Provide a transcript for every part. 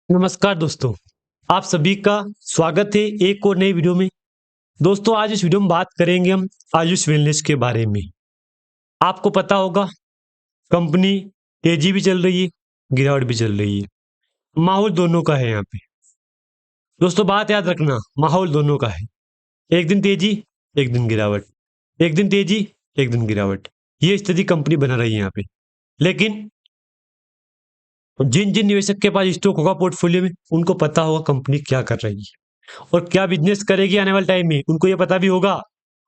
नमस्कार दोस्तों, आप सभी का स्वागत है एक और नई वीडियो में। दोस्तों, आज इस वीडियो में बात करेंगे हम आयुष वेलनेस के बारे में। आपको पता होगा कंपनी तेजी भी चल रही है, गिरावट भी चल रही है। माहौल दोनों का है यहाँ पे। दोस्तों, बात याद रखना, माहौल दोनों का है। एक दिन तेजी, एक दिन गिरावट। एक दिन तेजी, एक दिन गिरावट। ये स्थिति कंपनी बना रही है यहाँ पे। लेकिन जिन जिन निवेशक के पास स्टॉक होगा पोर्टफोलियो में, उनको पता होगा कंपनी क्या कर रही है और क्या बिजनेस करेगी आने वाले टाइम में, उनको ये पता भी होगा।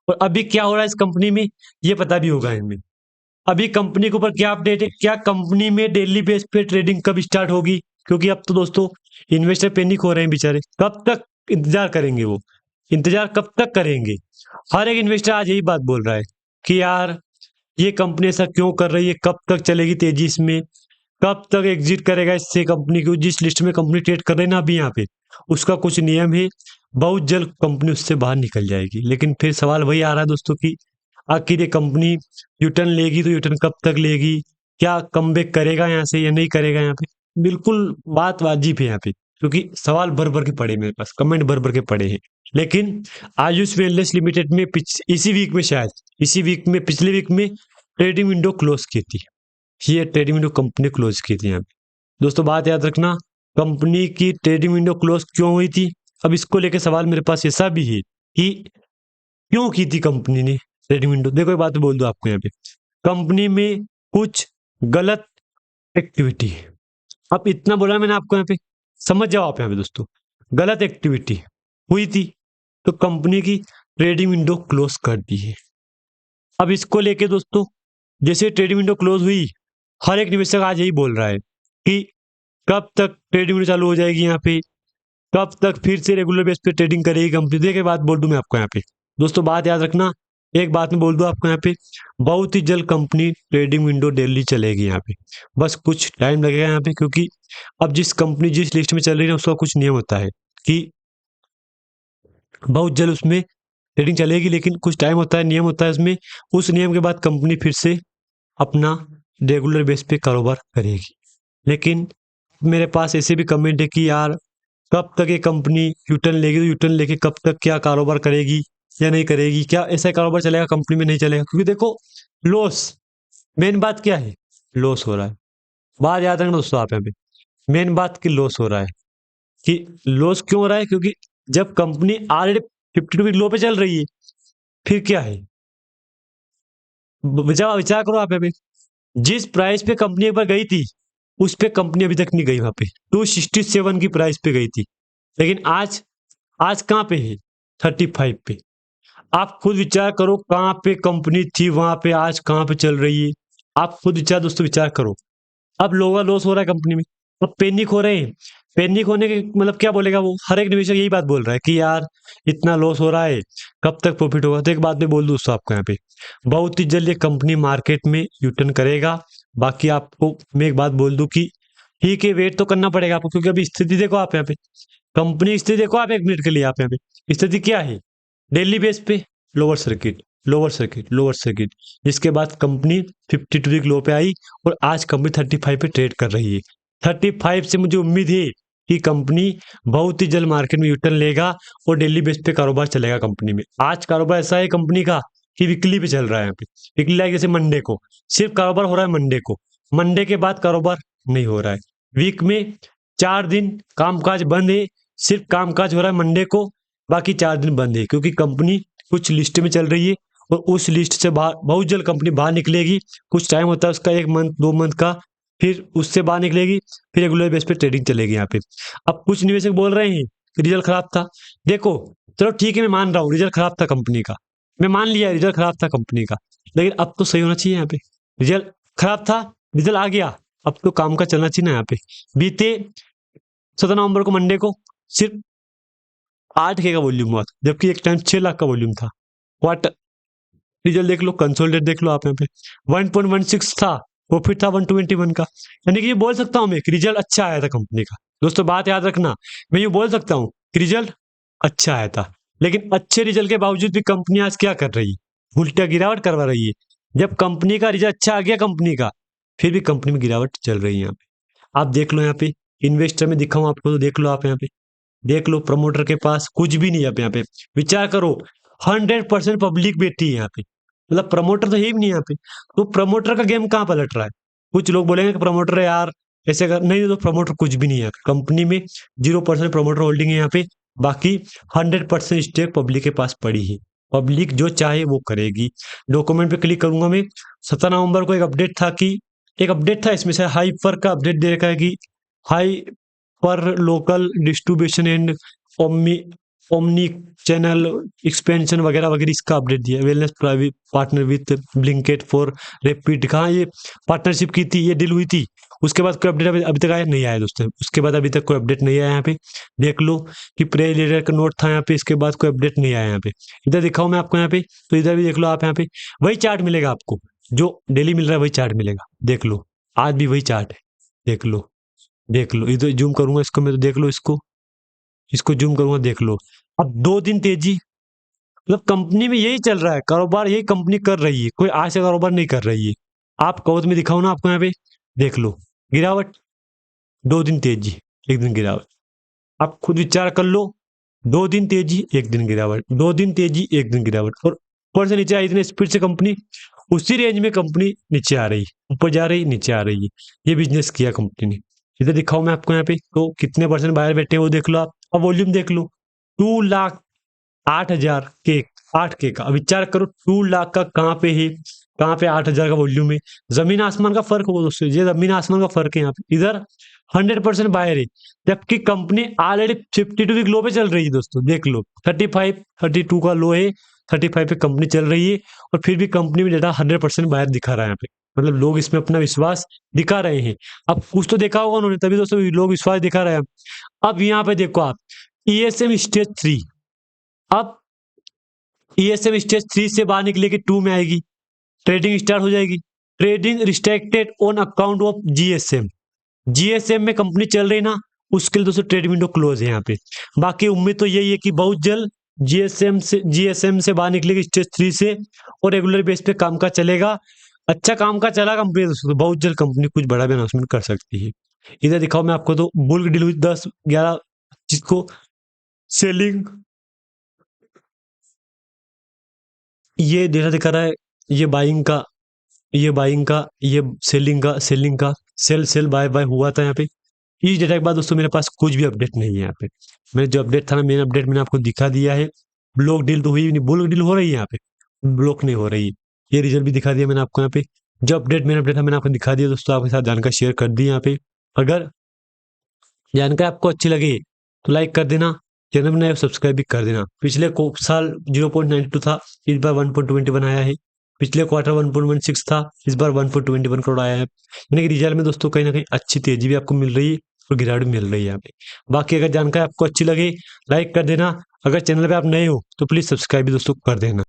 और अभी क्या हो रहा है इस कंपनी में, ये पता भी होगा इनमें। अभी कंपनी के ऊपर क्या अपडेट है, क्या कंपनी में डेली बेस पे ट्रेडिंग कब स्टार्ट होगी, क्योंकि अब तो दोस्तों इन्वेस्टर पैनिक हो रहे हैं बेचारे। कब तक इंतजार करेंगे वो, इंतजार कब तक करेंगे। हर एक इन्वेस्टर आज यही बात बोल रहा है कि यार ये कंपनी ऐसा क्यों कर रही है, कब तक चलेगी तेजी इसमें, कब तक एग्जिट करेगा इससे कंपनी को। जिस लिस्ट में कंपनी ट्रेड कर रही है ना अभी यहाँ पे, उसका कुछ नियम है, बहुत जल्द कंपनी उससे बाहर निकल जाएगी। लेकिन फिर सवाल वही आ रहा है दोस्तों कि आखिर ये कंपनी यूटर्न लेगी तो यूटर्न कब तक लेगी, क्या कमबैक करेगा यहाँ से या नहीं करेगा यहाँ पे। बिल्कुल बात वाजिब है यहाँ पे, क्योंकि सवाल भर भर के पड़े मेरे पास, कमेंट भर भर के पड़े हैं। लेकिन आयुष वेलनेस लिमिटेड में इसी वीक में, शायद इसी वीक में, पिछले वीक में ट्रेडिंग विंडो क्लोज की थी। ये ट्रेडिंग विंडो कंपनी क्लोज की थी यहाँ पे। दोस्तों, बात याद रखना, कंपनी की ट्रेडिंग विंडो क्लोज क्यों हुई थी। अब इसको लेके सवाल मेरे पास ऐसा भी है कि क्यों की थी कंपनी ने ट्रेडिंग विंडो। देखो एक बात बोल दो आपको यहाँ पे, कंपनी में कुछ गलत एक्टिविटी है। अब इतना बोला मैंने आपको यहाँ पे, समझ जाओ आप यहाँ पे दोस्तों। गलत एक्टिविटी हुई थी तो कंपनी की ट्रेडिंग विंडो क्लोज कर दी है। अब इसको लेके दोस्तों, जैसे ट्रेडिंग विंडो क्लोज हुई, हर एक निवेशक आज यही बोल रहा है कि कब तक ट्रेडिंग विंडो चालू हो जाएगी यहाँ पे, कब तक फिर से रेगुलर बेस पे ट्रेडिंग करेगी कंपनी। देखिए बात बोल दूं मैं आपको यहाँ पे, दोस्तों बात याद रखना, एक बात मैं बोल दूं आपको यहाँ पे, बहुत ही जल्द कंपनी ट्रेडिंग विंडो डेली चलेगी यहाँ पे। बस कुछ टाइम लगेगा यहाँ पे, क्योंकि अब जिस कंपनी जिस लिस्ट में चल रही है उसका कुछ नियम होता है कि बहुत जल्द उसमें ट्रेडिंग चलेगी, लेकिन कुछ टाइम होता है, नियम होता है उसमें। उस नियम के बाद कंपनी फिर से अपना रेगुलर बेस पे कारोबार करेगी। लेकिन मेरे पास ऐसे भी कमेंट है कि यार कब तक ये कंपनी यूटर्न लेगी, तो यूटर्न लेके कब तक क्या कारोबार करेगी या नहीं करेगी, क्या ऐसा कारोबार चलेगा कंपनी में, नहीं चलेगा। क्योंकि देखो लॉस, मेन बात क्या है, लॉस हो रहा है। बात याद रखना दोस्तों आप यहाँ पे, मेन बात की लॉस हो रहा है। कि लॉस क्यों हो रहा है, क्योंकि जब कंपनी ऑलरेडी 52 वीक लो पे चल रही है, फिर क्या है। विचार विचार करो आप यहाँ पे, जिस प्राइस पे कंपनी एक बार गई थी, उस पे कंपनी अभी तक नहीं गई वहां पे। 267 की प्राइस पे गई थी, लेकिन आज आज कहाँ पे है, 35 पे। आप खुद विचार करो, कहाँ पे कंपनी थी वहां पे, आज कहाँ पे चल रही है। आप खुद विचार दोस्तों, विचार करो। अब लोगों का लॉस हो रहा है कंपनी में, अब पैनिक हो रहे हैं। पैनिक होने के मतलब क्या बोलेगा वो, हर एक निवेशक यही बात बोल रहा है कि यार इतना लॉस हो रहा है, कब तक प्रॉफिट होगा। तो एक बात मैं बोल दूं दोस्तों आपको यहाँ पे, बहुत ही जल्द ये कंपनी मार्केट में यूटर्न करेगा। बाकी आपको मैं एक बात बोल दूं कि ठीक है, वेट तो करना पड़ेगा आपको, क्योंकि अभी स्थिति देखो आप यहाँ पे, कंपनी स्थिति देखो आप एक मिनट के लिए। आप यहाँ पे स्थिति क्या है, डेली बेस पे lower circuit, lower circuit, lower circuit. इसके बाद कंपनी 52 वीक लो पे आई और आज कंपनी 35 पे ट्रेड कर रही है। 35 से मुझे उम्मीद है कि कंपनी बहुत ही जल्द मार्केट में यूटर्न लेगा और डेली बेस पे कारोबार चलेगा कंपनी में। आज कारोबार ऐसा है कंपनी का कि वीकली पे चल रहा है यहाँ पे। वीकली लाइक जैसे मंडे को सिर्फ कारोबार हो रहा है, मंडे को, मंडे के बाद कारोबार नहीं हो रहा है। वीक में 4 दिन कामकाज बंद है, सिर्फ कामकाज हो रहा है मंडे को, बाकी 4 दिन बंद है। क्योंकि कंपनी कुछ लिस्ट में चल रही है और उस लिस्ट से बाहर बहुत जल्द कंपनी बाहर निकलेगी। कुछ टाइम होता है उसका, 1 मंथ 2 मंथ का, फिर उससे बाहर निकलेगी, फिर रेगुलर बेस पे ट्रेडिंग चलेगी यहाँ पे। अब कुछ निवेशक बोल रहे हैं कि रिजल्ट खराब था। देखो चलो ठीक है, मैं मान रहा हूँ रिजल्ट खराब था कंपनी का, मैं मान लिया रिजल्ट खराब था कंपनी का, लेकिन अब तो सही होना चाहिए यहाँ पे। रिजल्ट खराब था, रिजल्ट आ गया, अब तो काम का चलना चाहिए ना यहाँ पे। बीते 17 नवंबर को मंडे को सिर्फ 8K का वॉल्यूम हुआ था, जबकि एक टाइम 6 लाख का वॉल्यूम था। क्वार्टर रिजल्ट देख लो, कंसोलिडेट देख लो आप यहाँ पे, 1.16 था, प्रॉफिट था 121 का। यानी कि ये बोल सकता हूँ मैं कि रिजल्ट अच्छा आया था कंपनी का। दोस्तों बात याद रखना, मैं ये बोल सकता हूँ कि रिजल्ट अच्छा आया था। लेकिन अच्छे रिजल्ट के बावजूद भी कंपनी आज क्या कर रही है, उल्टा गिरावट करवा रही है। जब कंपनी का रिजल्ट अच्छा आ गया कंपनी का, फिर भी कंपनी में गिरावट चल रही है यहाँ पे। आप देख लो यहाँ पे, इन्वेस्टर में दिखाऊं आपको तो देख लो, आप यहाँ पे देख लो, प्रमोटर के पास कुछ भी नहीं है। आप यहाँ पे विचार करो, 100% पब्लिक बैठी है यहाँ पे, मतलब प्रमोटर तो है ही नहीं यहाँ पे। तो प्रमोटर का गेम कहाँ पलट रहा है? कुछ लोग बोलेंगे कि प्रमोटर है यार ऐसे कर, नहीं तो प्रमोटर कुछ भी नहीं है कंपनी में। 0% प्रमोटर होल्डिंग है यहाँ पे, बाकी 100% स्टेक पब्लिक के पास पड़ी है। पब्लिक जो चाहे वो करेगी। डॉक्यूमेंट पे क्लिक करूंगा मैं। 17 नवंबर को एक अपडेट था इसमें से हाइपर का अपडेट दे रखा है कि हाई पर local distribution and omni omni channel expansion वगैरह वगैरह, इसका अपडेट दिया। Wellness private partner with Blinkit for rapid, कहाँ ये पार्टनरशिप की थी, ये डील हुई थी। उसके बाद कोई अपडेट अभी तक आया नहीं आया दोस्तों, उसके बाद अभी तक कोई अपडेट नहीं आया यहाँ पे। देख लो कि प्रे लीडर का नोट था यहाँ पे, इसके बाद कोई अपडेट नहीं आया यहाँ पे। इधर दिखाऊं मैं आपको यहाँ पे, तो इधर भी देख लो आप, यहाँ पे वही चार्ट मिलेगा आपको जो डेली मिल रहा है, वही चार्ट मिलेगा। देख लो आज भी वही चार्ट है, देख लो देख लो। इधर जूम करूंगा इसको मैं, तो देख लो इसको, इसको जूम करूंगा देख लो। अब 2 दिन तेजी, मतलब कंपनी में यही चल रहा है, कारोबार यही कंपनी कर रही है, कोई आज से कारोबार नहीं कर रही है। आप कहो तो मैं दिखाऊं ना आपको यहाँ पे, देख लो गिरावट, 2 दिन तेजी, 1 दिन गिरावट। आप खुद विचार कर लो, 2 दिन तेजी 1 दिन गिरावट, 2 दिन तेजी 1 दिन गिरावट, और ऊपर से नीचे आई इतने स्पीड से कंपनी, उसी रेंज में कंपनी नीचे आ रही, ऊपर जा रही नीचे आ रही है। ये बिजनेस किया कंपनी ने। इधर दिखाऊं मैं आपको यहाँ पे, तो कितने परसेंट बाहर बैठे हैं वो देख लो आप। अब वॉल्यूम देख लो, 2,08,000 के, 8K का। अब विचार करो 2 लाख का कहाँ पे है, कहाँ पे 8,000 का वॉल्यूम है। जमीन आसमान का फर्क हो दोस्तों, ये जमीन आसमान का फर्क है यहाँ पे। इधर 100% बायर है, जबकि कंपनी ऑलरेडी 52 वीक लो पे चल रही है दोस्तों। देख लो 32 का लो है, 35 पे कंपनी चल रही है, और फिर भी कंपनी में डेटा 100% बायर दिखा रहा है यहाँ पे। मतलब लोग इसमें अपना विश्वास दिखा रहे हैं। अब कुछ तो देखा होगा उन्होंने, तभी दोस्तों लोग विश्वास दिखा रहे हैं। अब यहाँ पे देखो आप, ESM स्टेज 3, अब ESM स्टेज 3 से बाहर निकले कि 2 में आएगी, ट्रेडिंग स्टार्ट हो जाएगी। Trading restricted on account of GSM में कंपनी चल रही ना, उसके लिए दोस्तों ट्रेड विंडो क्लोज है यहाँ पे। बाकी उम्मीद तो यही है कि बहुत जल्द GSM से बाहर निकलेगी स्टेज 3 से, और रेगुलर बेस पे काम का चलेगा। अच्छा काम का चला कंपनी दोस्तों, तो बहुत जल्द कंपनी कुछ बड़ा भी अनाउंसमेंट कर सकती है। इधर दिखाओ मैं आपको, तो बुल्क डील हुई 10-11 को सेलिंग, ये डेटा दिखा रहा है, ये बाइंग का, ये बाइंग का, ये सेलिंग का, सेल बाय बाय हुआ था यहाँ पे। इस डेटा के बाद दोस्तों मेरे पास कुछ भी अपडेट नहीं है यहाँ पे। मैंने जो अपडेट था ना, मेन अपडेट मैंने आपको दिखा दिया है। ब्लॉक डील तो हुई नहीं, बुल्क डील हो रही है यहाँ पे, ब्लॉक नहीं हो रही है। ये रिजल्ट भी दिखा दिया मैंने आपको यहाँ पे। जो मेन अपडेट था मैंने आपको दिखा दिया दोस्तों, आपके साथ जानकारी शेयर कर दी यहाँ पे। अगर जानकारी आपको अच्छी लगे तो लाइक कर देना, चैनल में नए सब्सक्राइब भी कर देना। पिछले साल 0.92 था, इस बार 1.21 आया है। पिछले क्वार्टर 1.16 था, इस बार 1.21 करोड़ आया है। यानी कि रिजल्ट में दोस्तों कहीं ना कहीं अच्छी तेजी भी आपको मिल रही है, और गिरावट भी मिल रही है यहाँ पे। बाकी अगर जानकारी आपको अच्छी लगे लाइक कर देना, अगर चैनल पे आप नए हो तो प्लीज सब्सक्राइब भी दोस्तों कर देना।